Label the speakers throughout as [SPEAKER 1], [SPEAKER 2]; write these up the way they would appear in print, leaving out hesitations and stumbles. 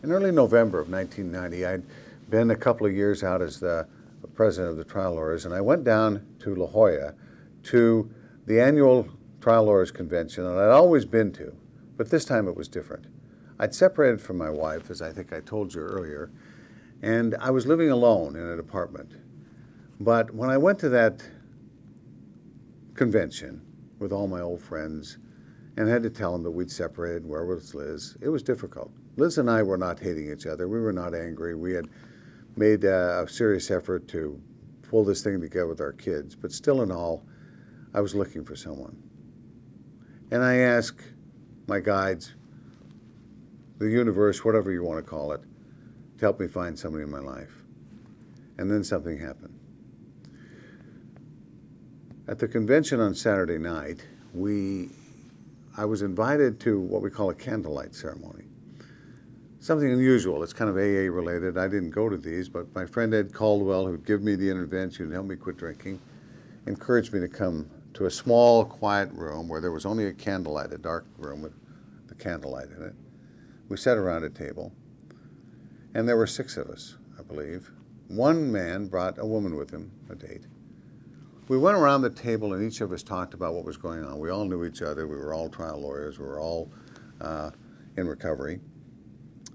[SPEAKER 1] In early November of 1990, I'd been a couple of years out as the president of the Trial Lawyers, and I went down to La Jolla to the annual Trial Lawyers Convention that I'd always been to, but this time it was different. I'd separated from my wife, as I think I told you earlier, and I was living alone in an apartment. But when I went to that convention with all my old friends and had to tell them that we'd separated, where was Liz, it was difficult. Liz and I were not hating each other. We were not angry. We had made a serious effort to pull this thing together with our kids. But still in all, I was looking for someone. And I asked my guides, the universe, whatever you want to call it, to help me find somebody in my life. And then something happened. At the convention on Saturday night, I was invited to what we call a candlelight ceremony. Something unusual. It's kind of AA related. I didn't go to these, but my friend Ed Caldwell, who'd give me the intervention and help me quit drinking, encouraged me to come to a small, quiet room where there was only a candlelight, a dark room with the candlelight in it. We sat around a table, and there were 6 of us, I believe. One man brought a woman with him, a date. We went around the table, and each of us talked about what was going on. We all knew each other. We were all trial lawyers. We were all in recovery.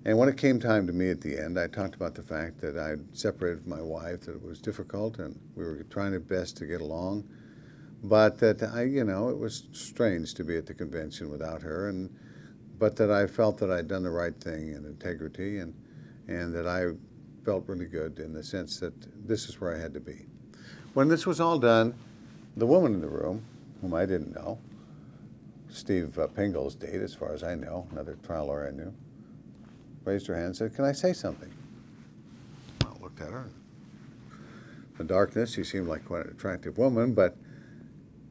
[SPEAKER 1] And when it came time to me at the end, I talked about the fact that I'd separated from my wife, that it was difficult, and we were trying our best to get along. But that it was strange to be at the convention without her, but that I felt that I'd done the right thing in integrity, and that I felt really good in the sense that this is where I had to be. When this was all done, the woman in the room, whom I didn't know, Steve Pingel's date, as far as I know, another trial lawyer I knew, raised her hand and said, "Can I say something?" I looked at her. In the darkness, she seemed like quite an attractive woman, but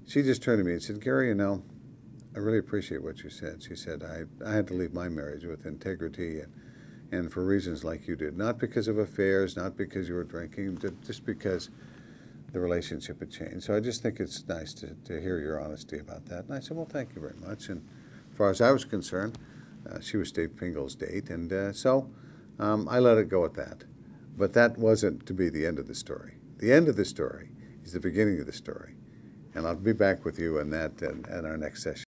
[SPEAKER 1] she just turned to me and said, "Gary, I really appreciate what you said." She said, I had to leave my marriage with integrity and for reasons like you did. Not because of affairs, not because you were drinking, just because the relationship had changed. So I just think it's nice to hear your honesty about that. And I said, "Well, thank you very much." And as far as I was concerned, she was Steve Pingel's date, and so I let it go at that. But that wasn't to be the end of the story. The end of the story is the beginning of the story. And I'll be back with you on that at our next session.